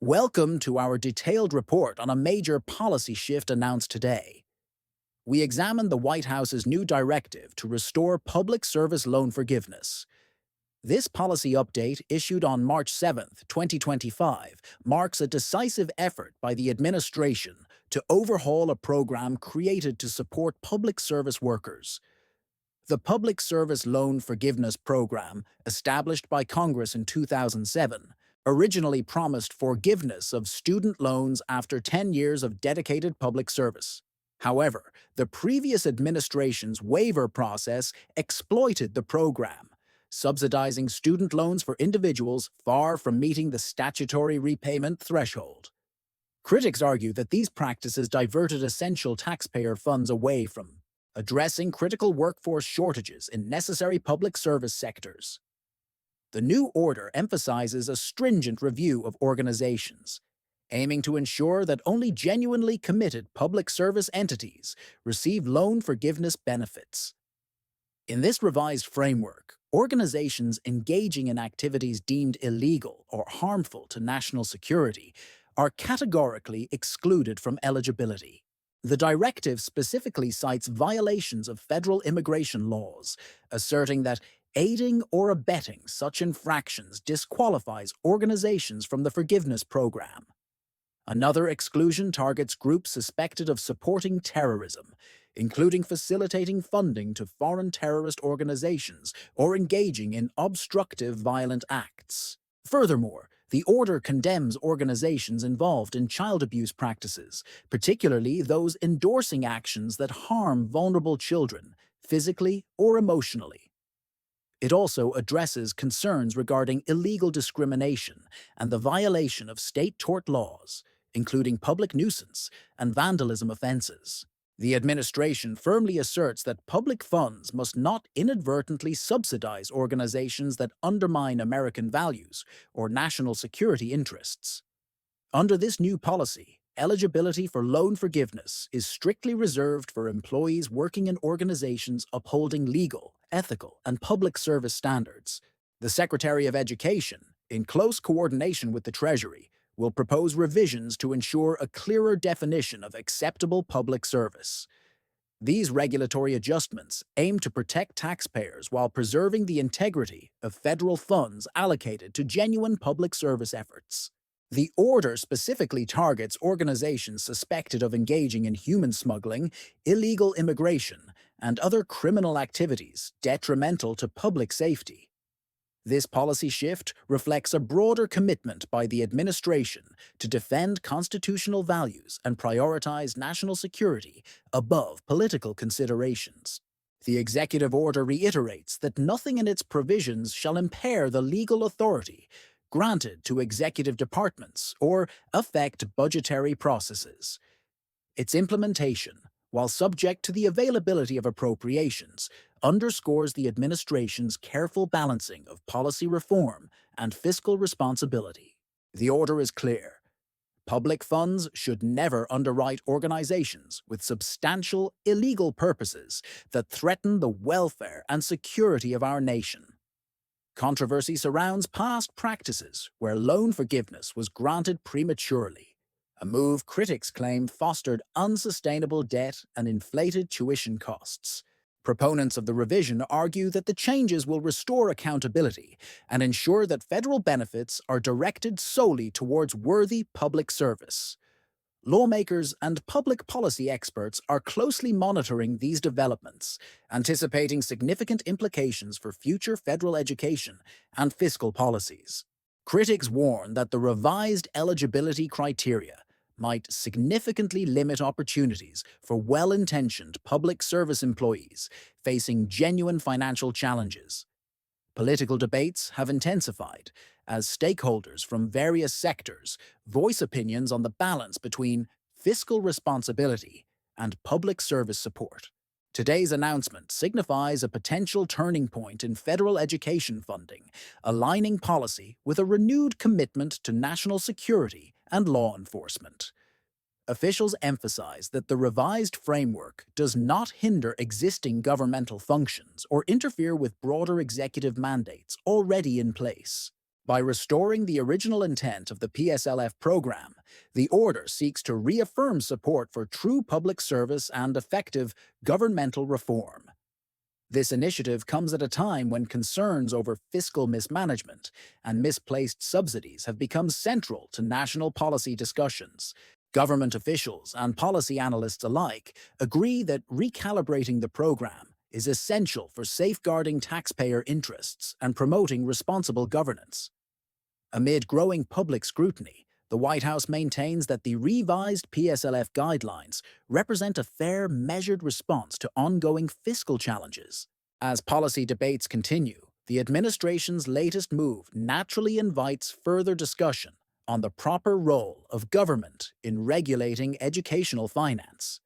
Welcome to our detailed report on a major policy shift announced today. We examine the White House's new directive to restore public service loan forgiveness. This policy update, issued on March 7, 2025, marks a decisive effort by the administration to overhaul a program created to support public service workers. The Public Service Loan Forgiveness Program, established by Congress in 2007, originally promised forgiveness of student loans after 10 years of dedicated public service. However, the previous administration's waiver process exploited the program, subsidizing student loans for individuals far from meeting the statutory repayment threshold. Critics argue that these practices diverted essential taxpayer funds away from addressing critical workforce shortages in necessary public service sectors. The new order emphasizes a stringent review of organizations, aiming to ensure that only genuinely committed public service entities receive loan forgiveness benefits. In this revised framework, organizations engaging in activities deemed illegal or harmful to national security are categorically excluded from eligibility. The directive specifically cites violations of federal immigration laws, asserting that aiding or abetting such infractions disqualifies organizations from the forgiveness program. Another exclusion targets groups suspected of supporting terrorism, including facilitating funding to foreign terrorist organizations or engaging in obstructive violent acts. Furthermore, the order condemns organizations involved in child abuse practices, particularly those endorsing actions that harm vulnerable children, physically or emotionally. It also addresses concerns regarding illegal discrimination and the violation of state tort laws, including public nuisance and vandalism offenses. The administration firmly asserts that public funds must not inadvertently subsidize organizations that undermine American values or national security interests. Under this new policy, eligibility for loan forgiveness is strictly reserved for employees working in organizations upholding legal, ethical, and public service standards. The Secretary of Education, in close coordination with the Treasury, will propose revisions to ensure a clearer definition of acceptable public service. These regulatory adjustments aim to protect taxpayers while preserving the integrity of federal funds allocated to genuine public service efforts. The order specifically targets organizations suspected of engaging in human smuggling, illegal immigration, and other criminal activities detrimental to public safety. This policy shift reflects a broader commitment by the administration to defend constitutional values and prioritize national security above political considerations. The executive order reiterates that nothing in its provisions shall impair the legal authority granted to executive departments or affect budgetary processes. Its implementation, while subject to the availability of appropriations, underscores the administration's careful balancing of policy reform and fiscal responsibility. The order is clear. Public funds should never underwrite organizations with substantial illegal purposes that threaten the welfare and security of our nation. Controversy surrounds past practices where loan forgiveness was granted prematurely, a move critics claim fostered unsustainable debt and inflated tuition costs. Proponents of the revision argue that the changes will restore accountability and ensure that federal benefits are directed solely towards worthy public service. Lawmakers and public policy experts are closely monitoring these developments, anticipating significant implications for future federal education and fiscal policies. Critics warn that the revised eligibility criteria might significantly limit opportunities for well-intentioned public service employees facing genuine financial challenges. Political debates have intensified as stakeholders from various sectors voice opinions on the balance between fiscal responsibility and public service support. Today's announcement signifies a potential turning point in federal education funding, aligning policy with a renewed commitment to national security and law enforcement. Officials emphasize that the revised framework does not hinder existing governmental functions or interfere with broader executive mandates already in place. By restoring the original intent of the PSLF program, the order seeks to reaffirm support for true public service and effective governmental reform. This initiative comes at a time when concerns over fiscal mismanagement and misplaced subsidies have become central to national policy discussions. Government officials and policy analysts alike agree that recalibrating the program is essential for safeguarding taxpayer interests and promoting responsible governance. Amid growing public scrutiny, the White House maintains that the revised PSLF guidelines represent a fair, measured response to ongoing fiscal challenges. As policy debates continue, the administration's latest move naturally invites further discussion on the proper role of government in regulating educational finance.